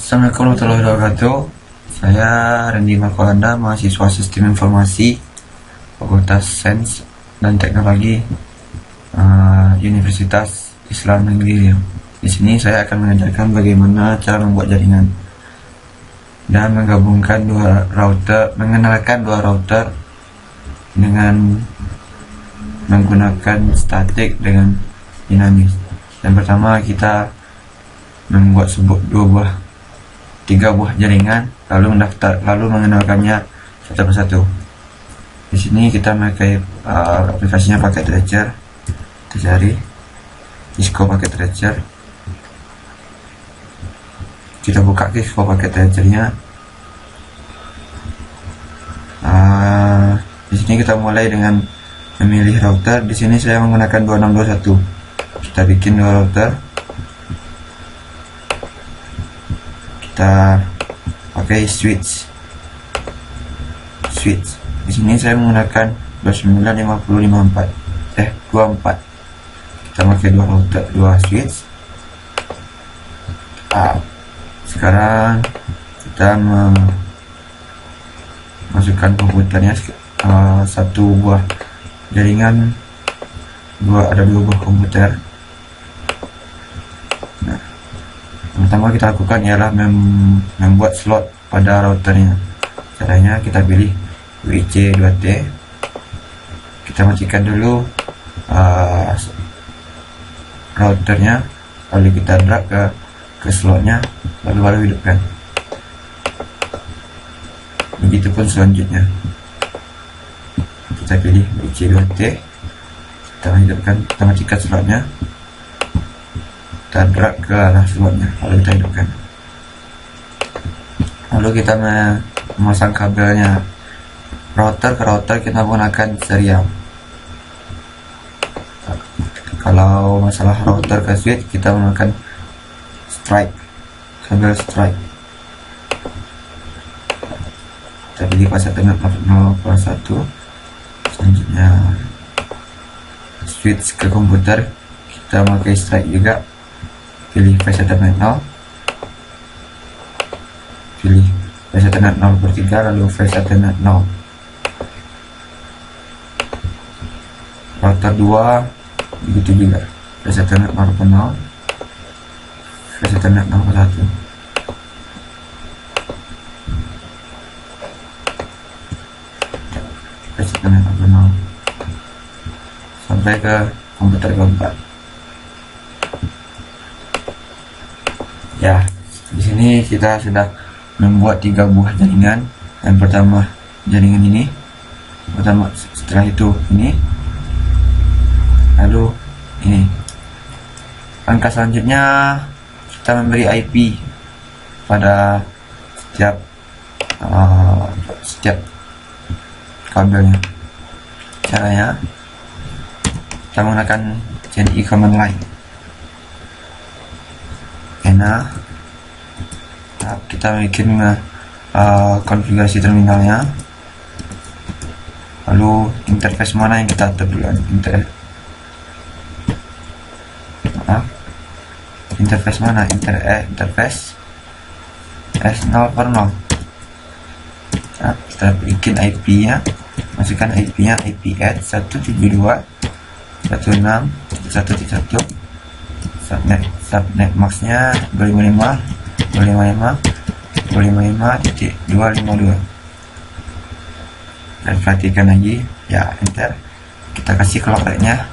Assalamualaikum warahmatullahi wabarakatuh. Saya Randy Markolanda, mahasiswa Sistem Informasi Fakultas Sains dan Teknologi Universitas Islam Negeri Riau. Di sini saya akan mengajarkan bagaimana cara membuat jaringan dan mengenalkan dua router dengan menggunakan statik dengan dinamis. Yang pertama, kita membuat tiga buah jaringan, lalu mengenalkannya satu persatu. Di sini kita memakai aplikasinya pakai Tracer. Kita cari Cisco pakai Tracer. Kita buka Cisco pakai Tracernya. Di sini kita mulai dengan memilih router. Di sini saya menggunakan 2621. Kita bikin dua router. Kita pakai switch. Di sini saya menggunakan 295054. 24. Kita pakai dua switch. Sekarang kita masukkan komputernya, satu buah jaringan, ada dua buah komputer. Pertama kita lakukan ialah membuat slot pada routernya. Caranya kita pilih WC2T. Kita matikan dulu routernya, lalu kita drag ke slotnya, lalu baru hidupkan. Begitupun selanjutnya. Kita pilih WC2T, kita hidupkan, kita matikan slotnya, kita drag ke arah slotnya, lalu kita hidupkan. Lalu kita memasang kabelnya router ke router, kita menggunakan serial. Kalau masalah router ke switch, kita menggunakan kabel strike. Kita pilih fase Ethernet 0.1. Selanjutnya switch ke komputer, kita memakai strike juga. Pilih fase Ethernet 0, pilih fase Ethernet 0/3, lalu fase Ethernet 0. Router 2 begitu juga, fase Ethernet 0.0, fase Ethernet 0.1. Fase Ethernet 0.0 sampai ke komputer keempat. Ya, di sini kita sudah membuat tiga buah jaringan. Yang pertama jaringan ini, setelah itu ini, lalu ini. Langkah selanjutnya kita memberi IP pada setiap kabelnya. Caranya kita menggunakan CNI command line. Kita bikin konfigurasi terminalnya, lalu interface mana yang kita atur dulu. Interface mana? Interface S0/0. Kita bikin IP nya, masukkan IP nya, IP add 172.168.1.1. subnet max nya 255.252. Dan perhatikan lagi ya, enter. Kita kasih clock rate-nya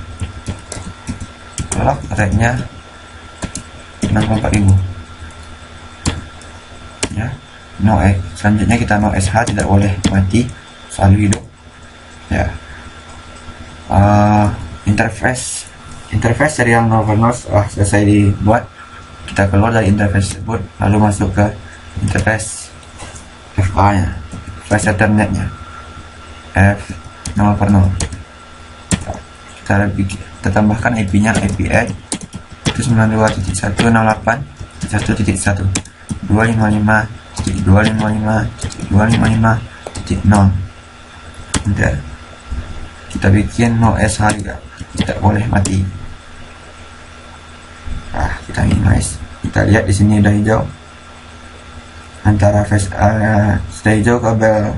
64.000 ya. Selanjutnya kita no SH, tidak boleh mati, selalu hidup ya. Interface serial 0/0 selesai dibuat. Kita keluar dari interface tersebut, lalu masuk ke interface FA nya, fase Ethernet-nya F0/0. Kita tambahkan IP nya, IP add 92.168.1.1, 255.255.255.0. Enter. Kita bikin no SH juga, tidak boleh mati. Kita minimize. Kita lihat di sini udah hijau. antara sudah hijau kabel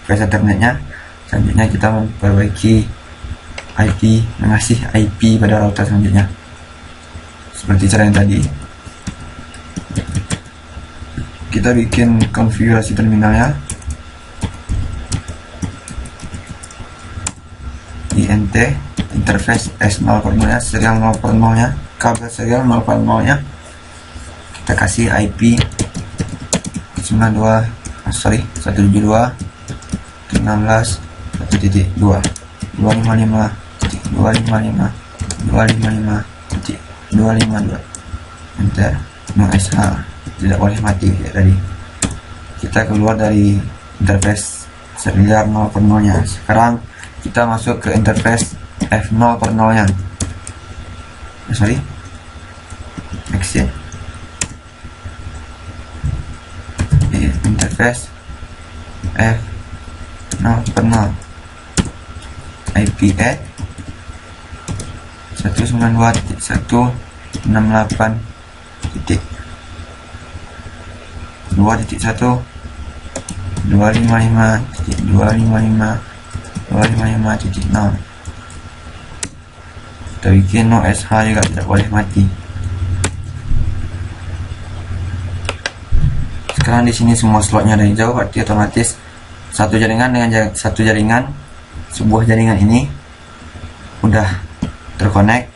flash Ethernetnya. Selanjutnya kita memperbaiki IP, mengasih IP pada router selanjutnya seperti cara yang tadi. Kita bikin konfigurasi terminalnya, INT interface S0 nya, serial 0 nya, kabel serial 0 nya. Kita kasih IP 172.168.16.1.2 255.255.255.252. Enter. No SH, tidak boleh mati kayak tadi. Kita keluar dari interface serial 0 nya. Sekarang kita masuk ke interface F0 nya. Exit. Interface F0 IP at 192.168.255.255.255.0. Kita bikin no SH juga, tidak boleh mati. Sekarang di sini semua slotnya ada hijau, berarti otomatis satu jaringan dengan sebuah jaringan ini udah terkonek.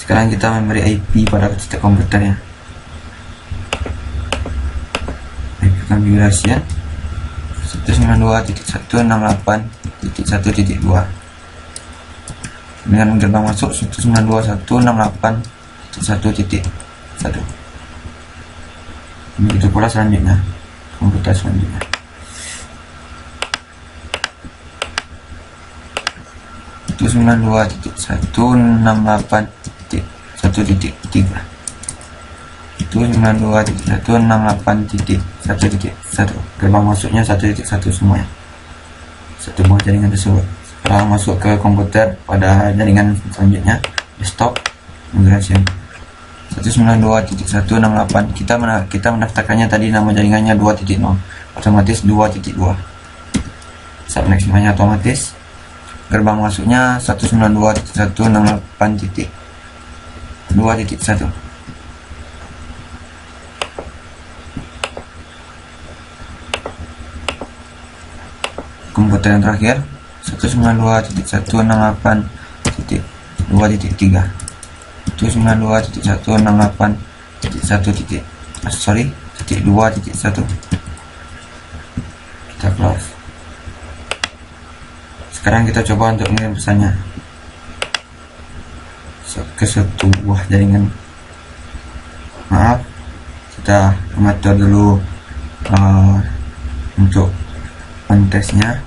Sekarang kita memberi IP pada komputernya. IP konfigurasi 192.168.1.2 dengan gerbang masuk 192.168.1.1. Begitu pula selanjutnya, komputer selanjutnya. Itu 92.168.1.3. Itu 92.168.1.1. Gerbang masuknya 1.1 semuanya. Satu buah jaringan tersebut. Sekarang masuk ke komputer pada jaringan selanjutnya, desktop, migration 192.168. Kita mendaftarkannya tadi nama jaringannya 2.0, otomatis 2.2. Subnext semuanya otomatis. Gerbang masuknya 192.168.2.1. Komputer yang terakhir 192.168.2.3. 192.168.2.1. Kita close. Sekarang kita coba untuk mengirim pesannya ke satu buah jaringan. Maaf, kita mengatur dulu untuk kontesnya.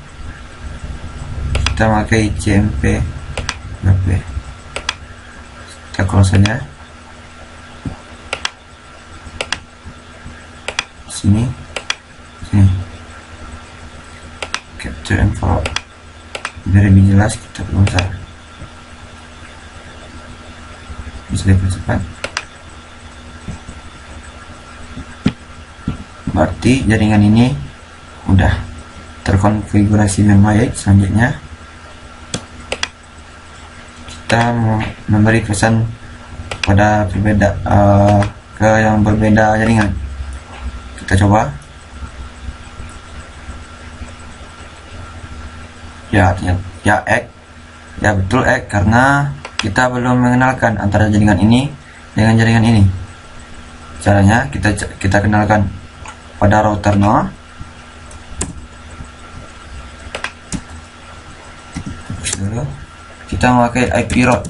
Kita pakai CMP BP. Kita close saja. Sini. Capture and forward. Biar lebih jelas kita close. Bisa dipercepat. Berarti jaringan ini udah terkonfigurasi dengan baik. Selanjutnya kita mau memberi pesan pada ke yang berbeda jaringan. Kita coba. Ya betul karena kita belum mengenalkan antara jaringan ini dengan jaringan ini. Caranya kita kenalkan pada router no. Dulu kita memakai IP route.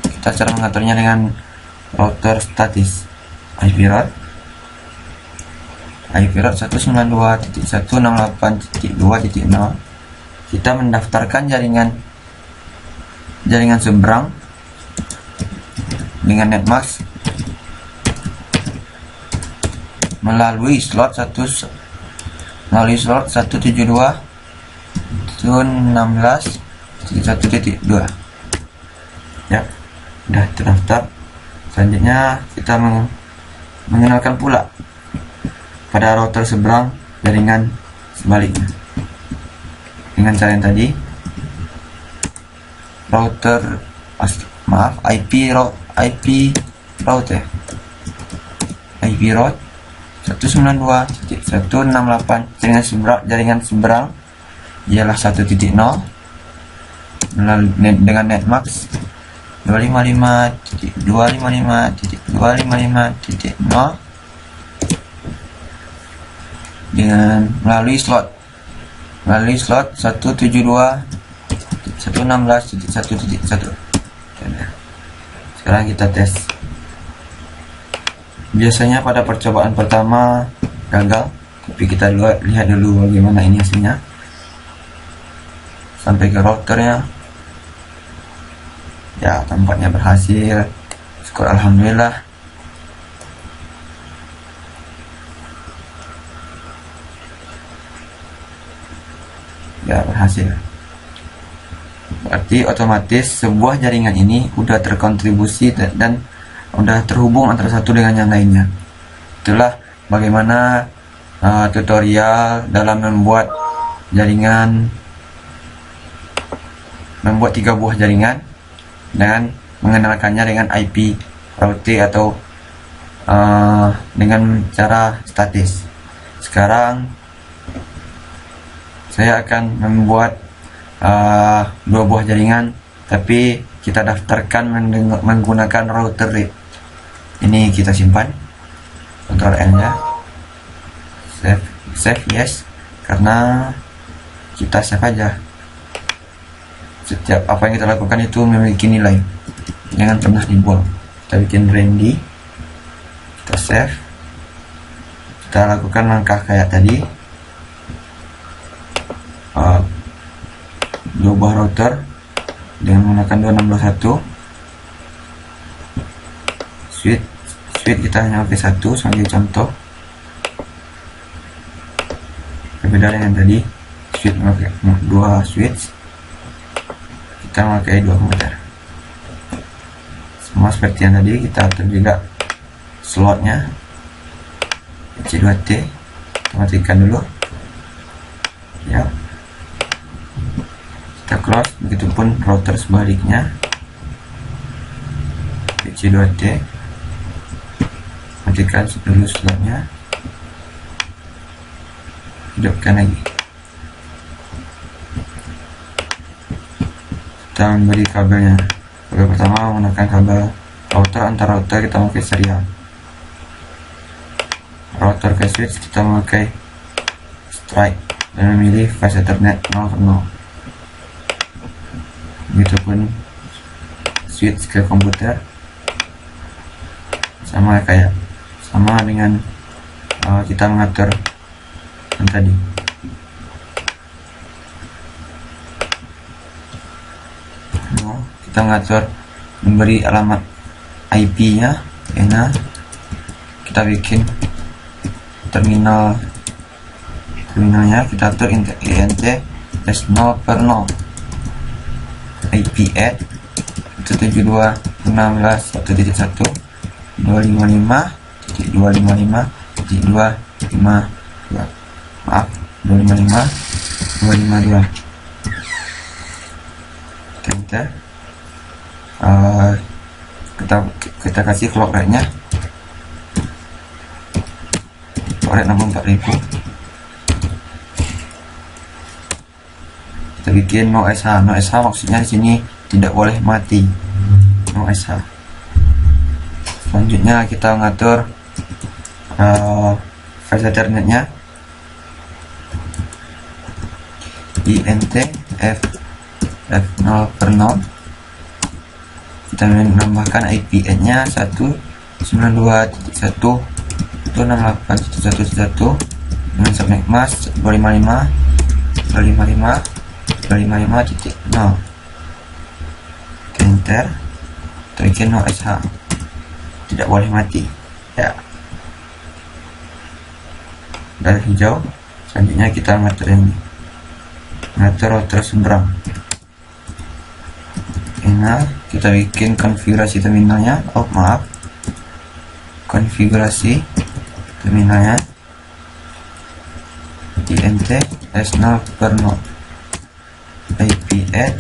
Kita cara mengaturnya dengan router statis. IP route 192.168.2.0. Kita mendaftarkan jaringan seberang dengan netmask melalui slot 172.16.1.2. Ya, sudah terdaftar. Selanjutnya kita mengenalkan pula pada router seberang jaringan sebaliknya. Dengan cara yang tadi, router IP route 192.168 jaringan seberang ialah 1.0 dengan netmask 255.255.255.0 dengan melalui slot 172.116.1.1. Sekarang kita tes. Biasanya pada percobaan pertama gagal, tapi kita lihat dulu bagaimana ini hasilnya sampai ke routernya. Ya, tampaknya berhasil. Syukur alhamdulillah. Ya, berhasil. Berarti otomatis sebuah jaringan ini udah terkontribusi dan udah terhubung antara satu dengan yang lainnya. Itulah bagaimana tutorial dalam membuat jaringan, membuat 3 buah jaringan dan mengenalkannya dengan IP routing atau dengan cara statis. Sekarang saya akan membuat 2 buah jaringan, tapi kita daftarkan menggunakan router RIP. Ini kita simpan, Ctrl N nya, save yes, karena kita save aja. Setiap apa yang kita lakukan itu memiliki nilai, jangan pernah dibuang. Kita bikin ready, kita save, kita lakukan langkah kayak tadi. 2 buah router dengan menggunakan 2621 switch kita hanya pakai 1 sebagai contoh, berbeda dengan tadi switch memakai 2 switch, kita memakai 2 komputer. Semua seperti yang tadi, kita atur juga slotnya C2T, kita matikan dulu ya, kita close. Begitupun router sebaliknya, C2T, matikan dulu slotnya, hidupkan lagi. Kita memberi kabelnya. Kabel pertama menggunakan kabel router, antar router kita memakai serial. Router ke switch kita memakai strike dan memilih fast Ethernet 0/0. Begitupun switch ke komputer, sama dengan kita mengatur yang tadi. Kita mengatur memberi alamat IP nya, kita bikin terminalnya, kita atur int S0/0, IP add 172.16.1.1 255.255.252, maaf 255.252. Enter. Kita kasih clock rate nya, clock rate 64.000. Kita bikin no SH. No SH maksudnya di sini tidak boleh mati, no SH. Selanjutnya kita mengatur file Ethernet-nya, int f0/0. Kita menambahkan IP nya 192.168.1.1 dengan subnet mask 255.255.255.0. Enter. Bikin no SH, tidak boleh mati ya. Dari hijau. Selanjutnya kita mengatur ini, mengatur router seberang. Kita bikin konfigurasi terminalnya, konfigurasi terminalnya, int s0 per node IP add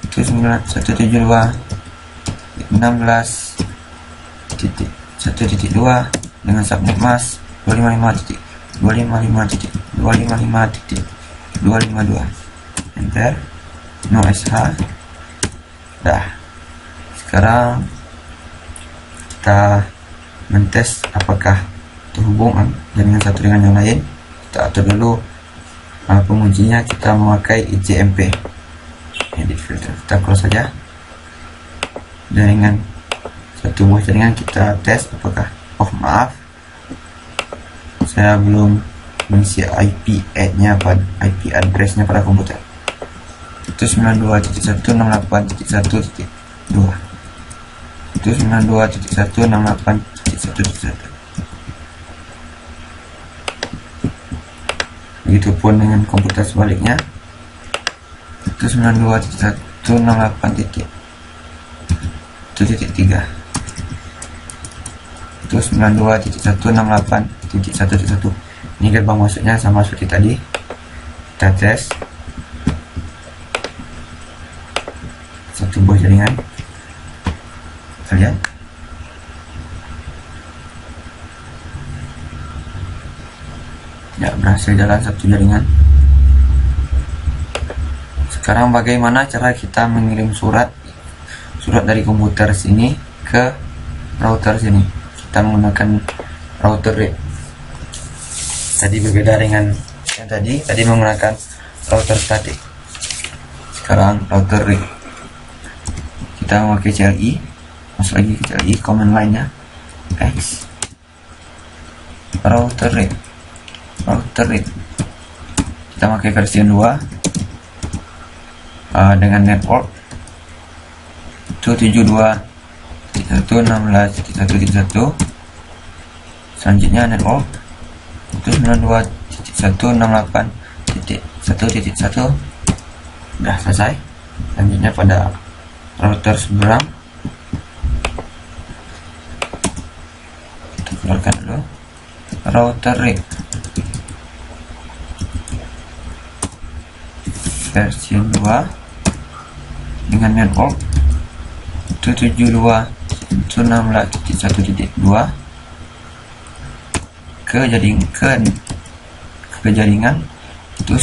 itu 91.16.1.2 dengan subnet mask 255.255.255.252 enter no sh. Dah, sekarang kita mentes apakah terhubung dengan satu dengan yang lain. Kita atur dulu pengujinya, kita memakai IJMP edit filter, kita close saja jaringan, satu buah jaringan kita tes apakah, maaf saya belum mengisi IP nya pada IP addressnya pada komputer itu 92.168.1.2 itu 92.168.1.1. Begitupun dengan komputer sebaliknya itu 92.168.1.3 itu 92.168.1.1. Ini gerbang masuknya sama seperti tadi, kita tes satu buah jaringan, kita lihat ya berhasil jalan satu jaringan. Sekarang bagaimana cara kita mengirim surat dari komputer sini ke router sini? Kita menggunakan router read. Tadi berbeda dengan yang tadi menggunakan router static. Sekarang router read. Kita memakai CLI, masuk lagi ke CLI, command line-nya X router read. Kita pakai versi 2 dengan network itu 72.116.1.1. selanjutnya network itu 92.168.1.1. udah selesai. Selanjutnya pada router seberang kita keluarkan dulu router read versi 2 dengan network itu 72.116.1.2 ke jaringan itu